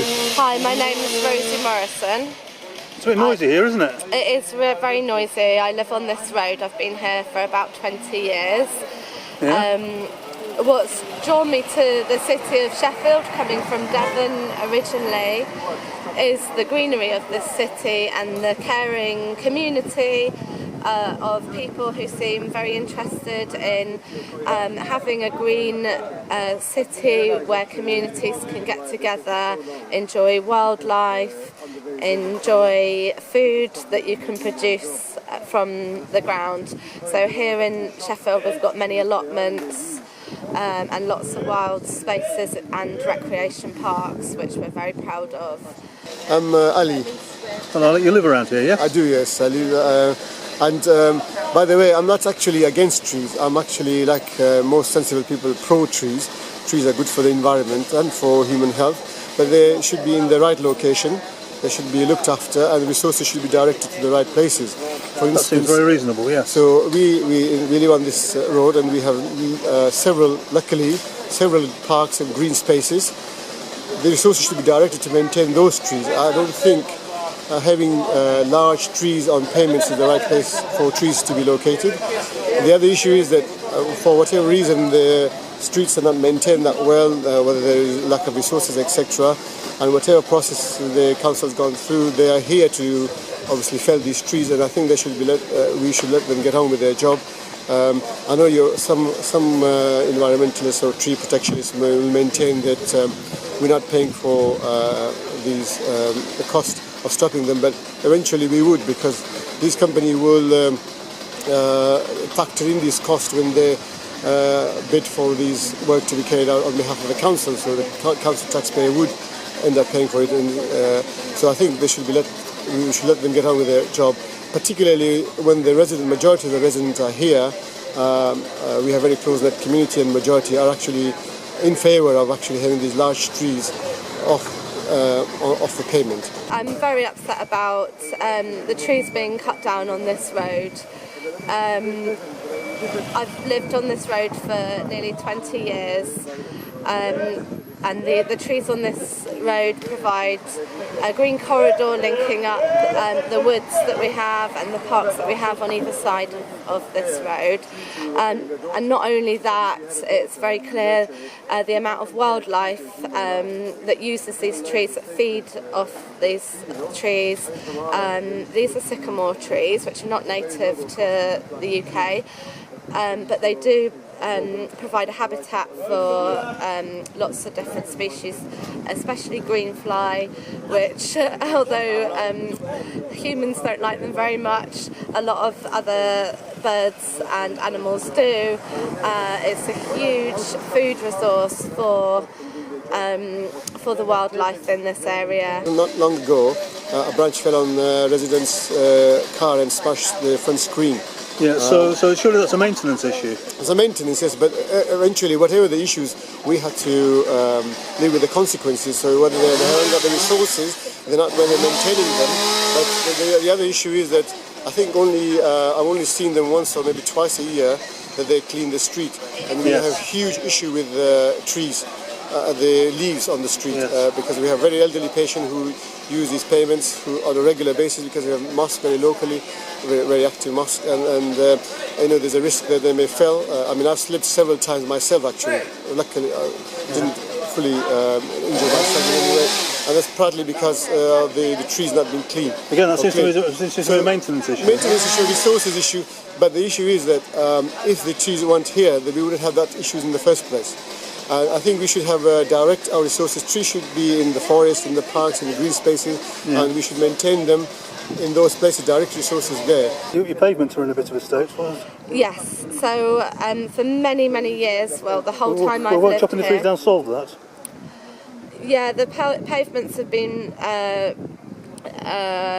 Hi, my name is Rosie Morrison. It's a bit noisy here, isn't it? It is very noisy. I live on this road. I've been here for about 20 years. Yeah. What's drawn me to the city of Sheffield, coming from Devon originally, is the greenery of this city and the caring community of people who seem very interested in having a green city where communities can get together, enjoy wildlife, enjoy food that you can produce from the ground. So here in Sheffield we've got many allotments and lots of wild spaces and recreation parks, which we're very proud of. I'm Ali. Hello, you live around here, yeah? I do, yes. I live, by the way, I'm not actually against trees. I'm actually, like most sensible people, pro-trees. Trees are good for the environment and for human health, but they should be in the right location. They should be looked after, and resources should be directed to the right places. For instance, that seems very reasonable, yeah. So we live on this road, and we have several parks and green spaces. The resources should be directed to maintain those trees. I don't think having large trees on pavements is the right place for trees to be located. The other issue is that for whatever reason the streets are not maintained that well, whether there is lack of resources, etc. And whatever process the council has gone through, they are here to obviously fell these trees, and I think they should be we should let them get on with their job. I know some environmentalists or tree protectionists will maintain that we're not paying for the cost of stopping them, but eventually we would, because these companies will factor in these costs when they bid for these work to be carried out on behalf of the council, so the council taxpayer would end up paying for it. And so I think we should let them get on with their job, particularly when the majority of the residents are here. We have very close-knit community, and majority are actually in favour of actually having these large trees off the pavement. I'm very upset about the trees being cut down on this road. I've lived on this road for nearly 20 years, and the trees on this road provide a green corridor linking up the woods that we have and the parks that we have on either side of this road. And not only that, it's very clear the amount of wildlife that uses these trees, that feed off these trees. These are sycamore trees, which are not native to the UK, but they do provide a habitat for lots of different species, especially greenfly, which although humans don't like them very much, a lot of other birds and animals do. It's a huge food resource for the wildlife in this area. Not long ago, a branch fell on a resident's car and smashed the front screen. Yeah, so surely that's a maintenance issue. It's a maintenance, yes, but eventually, whatever the issues, we have to live with the consequences. So whether they haven't got the resources, they're not maintaining them. But the other issue is that I think I've only seen them once or maybe twice a year that they clean the street, and we have a huge issue with trees. The leaves on the street, because we have very elderly patients who use these pavements on a regular basis, because we have mosques very locally, very active mosques, and there's a risk that they may fall. I mean, I've slipped several times myself actually. Luckily, I didn't fully injure myself in any way, and that's partly because the tree's not been cleaned. Again, that seems to be a maintenance issue. Maintenance issue, resources issue, but the issue is that if the trees weren't here, then we wouldn't have that issues in the first place. I think we should have direct our resources. Trees should be in the forest, in the parks, in the green spaces, and we should maintain them in those places, direct resources there. Your pavements are in a bit of a state. Yes, so for many, many years, well, the whole time I've lived here... chopping the trees down solve that? Yeah, the pavements have been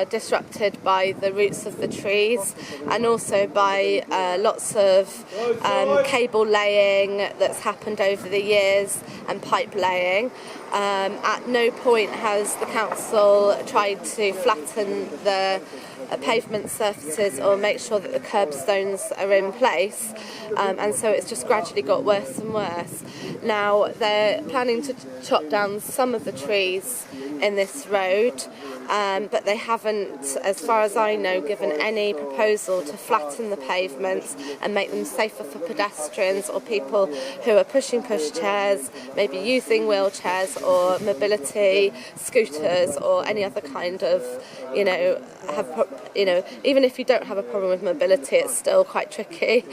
disrupted by the roots of the trees, and also by lots of cable laying that's happened over the years, and pipe laying. At no point has the council tried to flatten the pavement surfaces or make sure that the curbstones are in place, and so it's just gradually got worse and worse. Now they're planning to chop down some of the trees in this road, but they haven't, as far as I know, given any proposal to flatten the pavements and make them safer for pedestrians or people who are pushing pushchairs, maybe using wheelchairs or mobility scooters or any other kind of, even if you don't have a problem with mobility, it's still quite tricky.